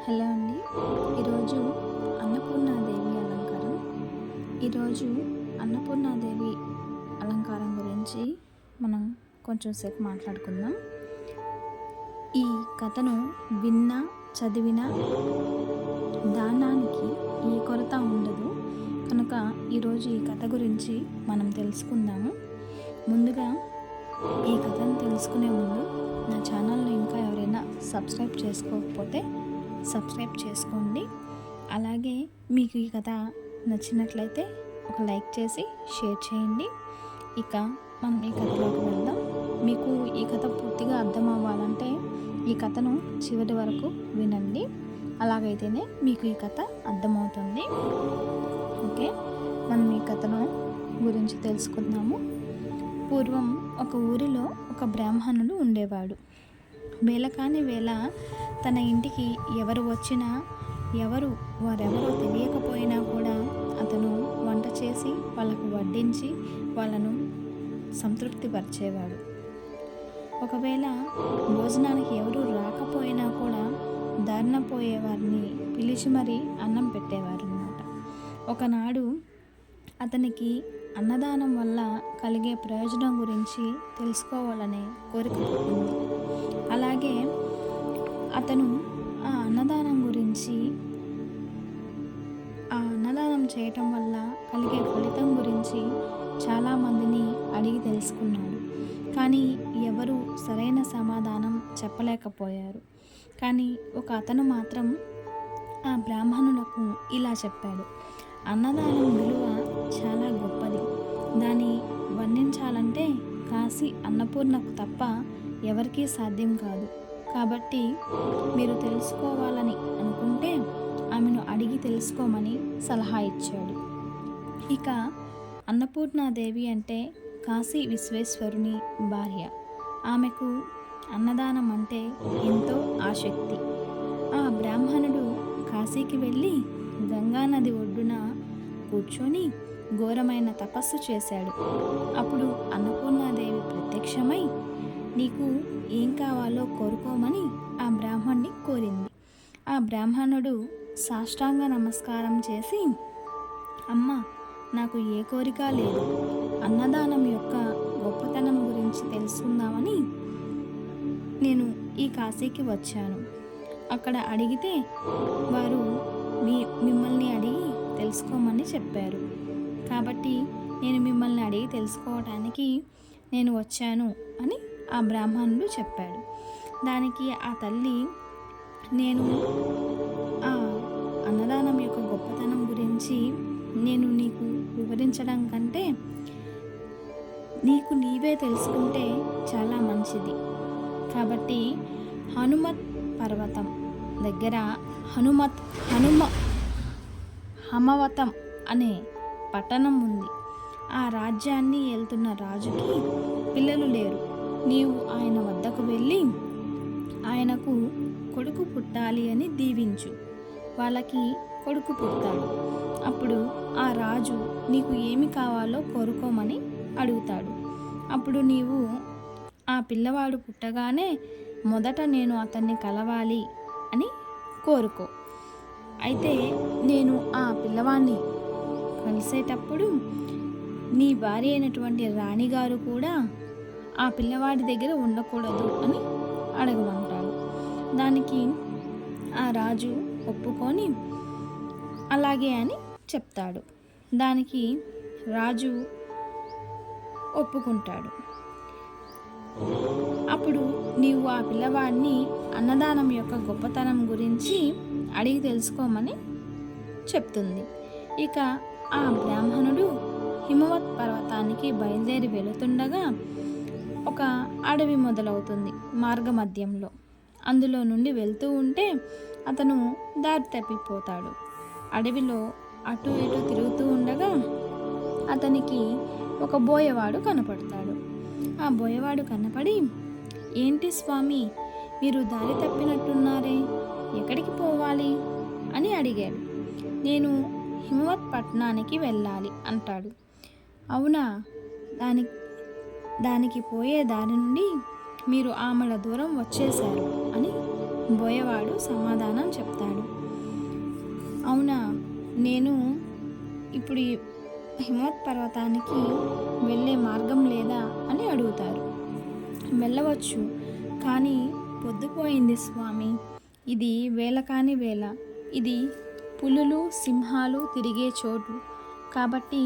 Hello అండి. ఈరోజు అన్నపూర్ణాదేవి అలంకారం. ఈరోజు అన్నపూర్ణాదేవి అలంకారం గురించి మనం కొంచెం సేపు మాట్లాడుకుందాం. ఈ కథను విన్నా చదివినా దానానికి ఏ కొరత ఉండదు కనుక ఈరోజు ఈ కథ గురించి మనం తెలుసుకుందాము. ముందుగా ఈ కథను తెలుసుకునే ముందు నా ఛానల్ని ఇంకా ఎవరైనా సబ్స్క్రైబ్ చేసుకోకపోతే సబ్స్క్రైబ్ చేసుకోండి. అలాగే మీకు ఈ కథ నచ్చినట్లయితే ఒక లైక్ చేసి షేర్ చేయండి. ఇక మనం ఈ కథలోకి వెళ్దాం. మీకు ఈ కథ పూర్తిగా అర్థం అవ్వాలంటే ఈ కథను చివరి వరకు వినండి. అలాగైతేనే మీకు ఈ కథ అర్థమవుతుంది. ఓకే, మనం ఈ కథను గురించి తెలుసుకుందాము. పూర్వం ఒక ఊరిలో ఒక బ్రాహ్మణుడు ఉండేవాడు. వేళకాని వేళ తన ఇంటికి ఎవరు వచ్చినా వారెవరో తెలియకపోయినా కూడా అతను వంట చేసి వాళ్ళకు వడ్డించి వాళ్ళను సంతృప్తిపరిచేవాడు. ఒకవేళ భోజనానికి ఎవరు రాకపోయినా కూడా దారిన పోయేవారిని పిలిచి మరీ అన్నం పెట్టేవారు అన్నమాట. ఒకనాడు అతనికి అన్నదానం వల్ల కలిగే ప్రయోజనం గురించి తెలుసుకోవాలనే కోరిక పుట్టింది. అలాగే అతను ఆ అన్నదానం చేయటం వల్ల కలిగే ఫలితం గురించి చాలామందిని అడిగి తెలుసుకున్నాడు. కానీ ఎవరు సరైన సమాధానం చెప్పలేకపోయారు. కానీ ఒక అతను మాత్రం ఆ బ్రాహ్మణులకు ఇలా చెప్పాడు: అన్నదానం విలువ చాలా గొప్పది. దాన్ని వర్ణించాలంటే కాశీ అన్నపూర్ణకు తప్ప ఎవరికీ సాధ్యం కాదు. కాబట్టి మీరు తెలుసుకోవాలని అనుకుంటే ఆమెను అడిగి తెలుసుకోమని సలహా ఇచ్చాడు. ఇక అన్నపూర్ణాదేవి అంటే కాశీ విశ్వేశ్వరుని భార్య. ఆమెకు అన్నదానం అంటే ఎంతో ఆసక్తి. ఆ బ్రాహ్మణుడు కాశీకి వెళ్ళి గంగానది ఒడ్డున కూర్చొని ఘోరమైన తపస్సు చేశాడు. అప్పుడు అన్నపూర్ణాదేవి ప్రత్యక్షమై నీకు ఏం కావాలో కోరుకోమని ఆ బ్రాహ్మణ్ణి కోరింది. ఆ బ్రాహ్మణుడు సాష్టాంగ నమస్కారం చేసి, అమ్మ, నాకు ఏ కోరిక లేదు. అన్నదానం యొక్క గొప్పతనం గురించి తెలుసుకుందామని నేను ఈ కాశీకి వచ్చాను. అక్కడ అడిగితే వారు మిమ్మల్ని అడిగి తెలుసుకోమని చెప్పారు. కాబట్టి నేను మిమ్మల్ని అడిగి తెలుసుకోవటానికి నేను వచ్చాను అని ఆ బ్రాహ్మణుడు చెప్పాడు. దానికి ఆ తల్లి, నేను ఆ అన్నదానం యొక్క గొప్పతనం గురించి నేను నీకు వివరించడం కంటే నీకు నీవే తెలుసుకుంటే చాలా మంచిది. కాబట్టి హనుమత్ పర్వతం దగ్గర హమవతం అనే పట్టణం ఉంది. ఆ రాజ్యాన్ని ఏలుతున్న రాజుకి పిల్లలు లేరు. నీవు ఆయన వద్దకు వెళ్ళి ఆయనకు కొడుకు పుట్టాలి అని దీవించు. వాళ్ళకి కొడుకు పుడతాడు. అప్పుడు ఆ రాజు నీకు ఏమి కావాలో కోరుకోమని అడుగుతాడు. అప్పుడు నీవు ఆ పిల్లవాడు పుట్టగానే మొదట నేను అతన్ని కలవాలి అని కోరుకో. అయితే నేను ఆ పిల్లవాడిని కలిసేటప్పుడు నీ భార్య అయినటువంటి రాణిగారు కూడా ఆ పిల్లవాడి దగ్గర ఉండకూడదు అని అడగమంటాడు. దానికి ఆ రాజు ఒప్పుకొని అలాగే అని చెప్తాడు. దానికి రాజు ఒప్పుకుంటాడు. అప్పుడు నీవు ఆ పిల్లవాడిని అన్నదానం యొక్క గొప్పతనం గురించి అడిగి తెలుసుకోమని చెప్తుంది. ఇక ఆ బ్రాహ్మణుడు హిమవత్ పర్వతానికి బయలుదేరి వెళుతుండగా ఒక అడవి మొదలవుతుంది మార్గమధ్యంలో. అందులో నుండి వెళ్తూ ఉంటే అతను దారి తప్పిపోతాడు. అడవిలో అటు ఇటు తిరుగుతూ ఉండగా అతనికి ఒక బోయవాడు కనపడతాడు. ఆ బోయవాడు కనపడి, ఏంటి స్వామి, మీరు దారి తప్పినట్టున్నారే, ఎక్కడికి పోవాలి అని అడిగాడు. నేను హిమవత్ పట్టణానికి వెళ్ళాలి అంటాడు. అవునా, దానికి పోయే దారి నుండి మీరు ఆమడ దూరం వచ్చేశారు అని బోయవాడు సమాధానం చెప్తాడు. అవునా, నేను ఇప్పుడు ఈ హిమవత్ పర్వతానికి వెళ్ళే మార్గం లేదా అని అడుగుతారు. వెళ్ళవచ్చు, కానీ పొద్దుపోయింది స్వామి. ఇది వేళ కాని వేళ. ఇది పులులు సింహాలు తిరిగే చోటు కాబట్టి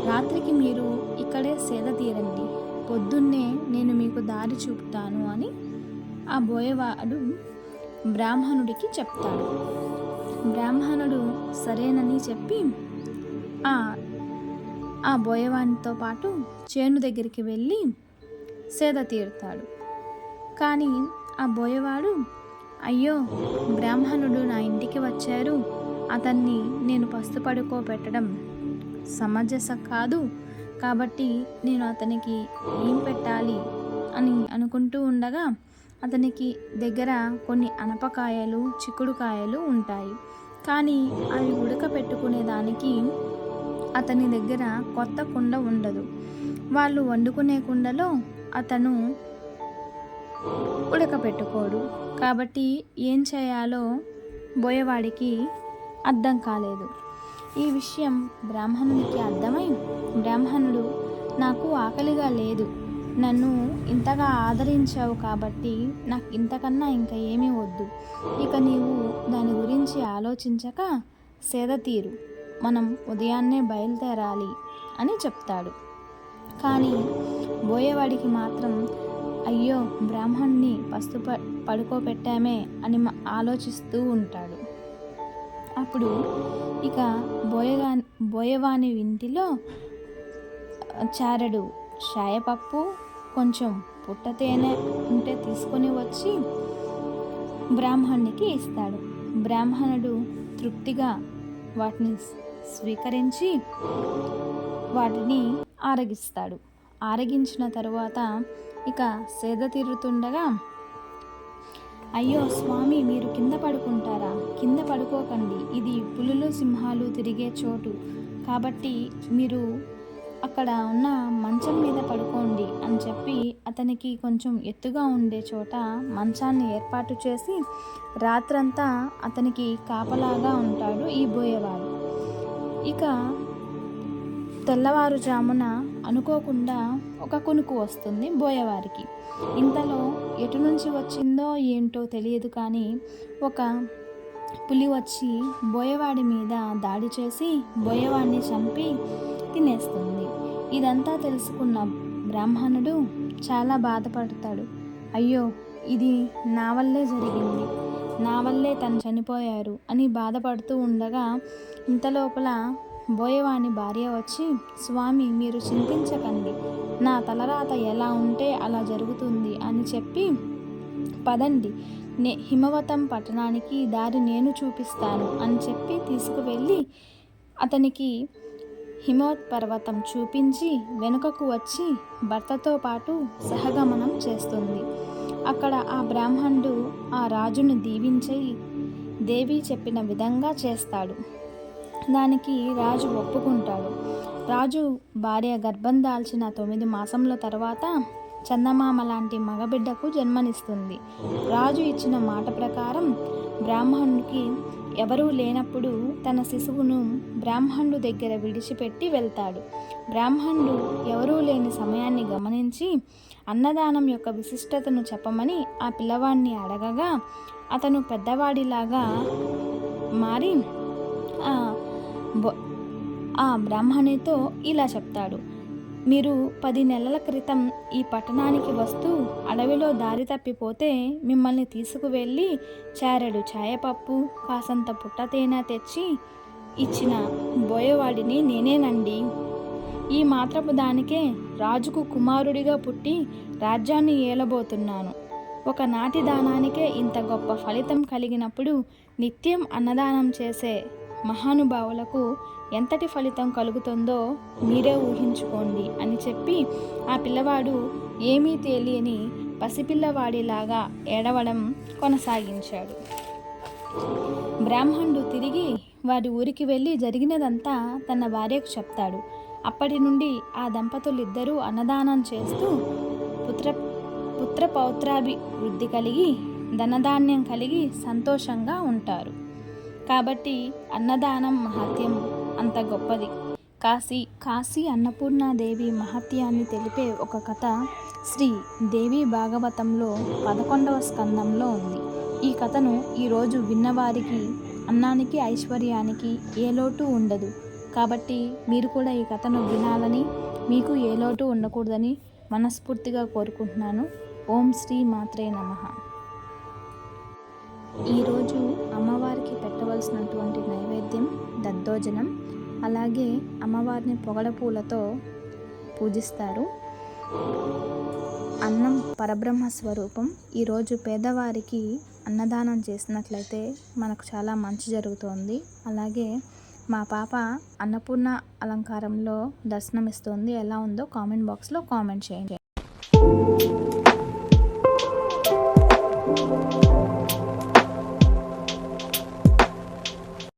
రాత్రికి మీరు ఇక్కడే సేద తీరండి. పొద్దున్నే నేను మీకు దారి చూపుతాను అని ఆ బోయవాడు బ్రాహ్మణుడికి చెప్తాడు. బ్రాహ్మణుడు సరేనని చెప్పి ఆ బోయవానితో పాటు చేను దగ్గరికి వెళ్ళి సేద తీరుతాడు. కానీ ఆ బోయవాడు, అయ్యో, బ్రాహ్మణుడు నా ఇంటికి వచ్చారు, అతన్ని నేను పస్తు పడుకోబెట్టడం సమంజసం కాదు, కాబట్టి నేను అతనికి ఏం పెట్టాలి అని అనుకుంటూ ఉండగా అతనికి దగ్గర కొన్ని అనపకాయలు చిక్కుడుకాయలు ఉంటాయి. కానీ అవి ఉడకపెట్టుకునే దానికి అతని దగ్గర కొత్త కుండ ఉండదు. వాళ్ళు వండుకునే కుండలో అతను ఉడకపెట్టుకోడు. కాబట్టి ఏం చేయాలో బోయవాడికి అర్థం కాలేదు. ఈ విషయం బ్రాహ్మణునికి అర్థమై, బ్రాహ్మణుడు, నాకు ఆకలిగా లేదు, నన్ను ఇంతగా ఆదరించావు కాబట్టి నాకు ఇంతకన్నా ఇంకా ఏమీ వద్దు. ఇక నీవు దాని గురించి ఆలోచించక సేద తీరు, మనం ఉదయాన్నే బయలుదేరాలి అని చెప్తాడు. కానీ బోయేవాడికి మాత్రం అయ్యో, బ్రాహ్మణ్ణి పస్తు పడుకోబెట్టామే అని ఆలోచిస్తూ ఉంటాడు. అప్పుడు ఇక బోయవాని ఇంటిలో చారెడు శాయపప్పు, కొంచెం పుట్ట తేనె ఉంటే తీసుకొని వచ్చి బ్రాహ్మణునికి ఇస్తాడు. బ్రాహ్మణుడు తృప్తిగా వాటిని స్వీకరించి వాటిని ఆరగిస్తాడు. ఆరగించిన తరువాత ఇక సేద తీరుతుండగా, అయ్యో స్వామి, మీరు కింద పడుకుంటారా? కింద పడుకోకండి, ఇది పులులు సింహాలు తిరిగే చోటు కాబట్టి మీరు అక్కడ ఉన్న మంచం మీద పడుకోండి అని చెప్పి అతనికి కొంచెం ఎత్తుగా ఉండే చోట మంచాన్ని ఏర్పాటు చేసి రాత్రంతా అతనికి కాపలాగా ఉంటాడు ఈ బోయేవాడు. ఇక తెల్లవారుజామున అనుకోకుండా ఒక కునుకు వస్తుంది బోయేవారికి. ఇంతలో ఎటు నుంచి వచ్చిందో ఏంటో తెలియదు, కానీ ఒక పులి వచ్చి బోయేవాడి మీద దాడి చేసి బోయేవాడిని చంపి తినేస్తుంది. ఇదంతా తెలుసుకున్న బ్రాహ్మణుడు చాలా బాధపడతాడు. అయ్యో, ఇది నా వల్లే జరిగింది, నా వల్లే తను చనిపోయారు అని బాధపడుతూ ఉండగా ఇంతలోపల బోయవాని భార్య వచ్చి, స్వామి, మీరు చింతించకండి, నా తలరాత ఎలా ఉంటే అలా జరుగుతుంది అని చెప్పి, పదండి, హిమవతం పట్టణానికి దారి నేను చూపిస్తాను అని చెప్పి తీసుకువెళ్ళి అతనికి హిమవత్ పర్వతం చూపించి వెనుకకు వచ్చి భర్తతో పాటు సహగమనం చేస్తుంది. అక్కడ ఆ బ్రాహ్మణుడు ఆ రాజును దీవించి దేవి చెప్పిన విధంగా చేస్తాడు. దానికి రాజు ఒప్పుకుంటాడు. రాజు భార్య గర్భం దాల్చిన 9 మాసముల తర్వాత చందమామ లాంటి మగబిడ్డకు జన్మనిస్తుంది. రాజు ఇచ్చిన మాట ప్రకారం బ్రాహ్మణుడికి ఎవరూ లేనప్పుడు తన శిశువును బ్రాహ్మణుడు దగ్గర విడిచిపెట్టి వెళ్తాడు. బ్రాహ్మణుడు ఎవరూ లేని సమయాన్ని గమనించి అన్నదానం యొక్క విశిష్టతను చెప్పమని ఆ పిల్లవాడిని అడగగా అతను పెద్దవాడిలాగా మారి ఆ బ్రాహ్మణితో ఇలా చెప్తాడు, మీరు 10 నెలల క్రితం ఈ పట్టణానికి వస్తూ అడవిలో దారి తప్పిపోతే మిమ్మల్ని తీసుకువెళ్ళి చారెడు ఛాయపప్పు, కాసంత పుట్ట తేనె తెచ్చి ఇచ్చిన బోయవాడిని నేనేనండి. ఈ మాత్రపు దానికే రాజుకు కుమారుడిగా పుట్టి రాజ్యాన్ని ఏలబోతున్నాను. ఒకనాటి దానానికే ఇంత గొప్ప ఫలితం కలిగినప్పుడు నిత్యం అన్నదానం చేసే మహానుభావులకు ఎంతటి ఫలితం కలుగుతుందో మీరే ఊహించుకోండి అని చెప్పి ఆ పిల్లవాడు ఏమీ తెలియని పసిపిల్లవాడిలాగా ఏడవడం కొనసాగించాడు. బ్రాహ్మణుడు తిరిగి వారి ఊరికి వెళ్ళి జరిగినదంతా తన భార్యకు చెప్తాడు. అప్పటి నుండి ఆ దంపతులిద్దరూ అన్నదానం చేస్తూ పుత్ర పౌత్రాభివృద్ధి కలిగి ధనధాన్యం కలిగి సంతోషంగా ఉంటారు. కాబట్టి అన్నదానం మహత్యం అంత గొప్పది. కాశీ అన్నపూర్ణాదేవి మహత్యాన్ని తెలిపే ఒక కథ శ్రీ దేవి భాగవతంలో 11వ స్కందంలో ఉంది. ఈ కథను ఈరోజు విన్నవారికి అన్నానికి ఐశ్వర్యానికి ఏ లోటు ఉండదు. కాబట్టి మీరు కూడా ఈ కథను వినాలని, మీకు ఏ లోటు ఉండకూడదని మనస్ఫూర్తిగా కోరుకుంటున్నాను. ఓం శ్రీ మాత్రే నమః. ఈరోజు అమ్మవారికి పెట్టవలసినటువంటి నైవేద్యం దద్దోజనం. అలాగే అమ్మవారిని పొగడపూలతో పూజిస్తారు. అన్నం పరబ్రహ్మ స్వరూపం. ఈరోజు పేదవారికి అన్నదానం చేసినట్లయితే మనకు చాలా మంచి జరుగుతోంది. అలాగే మా పాప అన్నపూర్ణ అలంకారంలో దర్శనమిస్తోంది. ఎలా ఉందో కామెంట్ బాక్స్లో కామెంట్ చేయండి.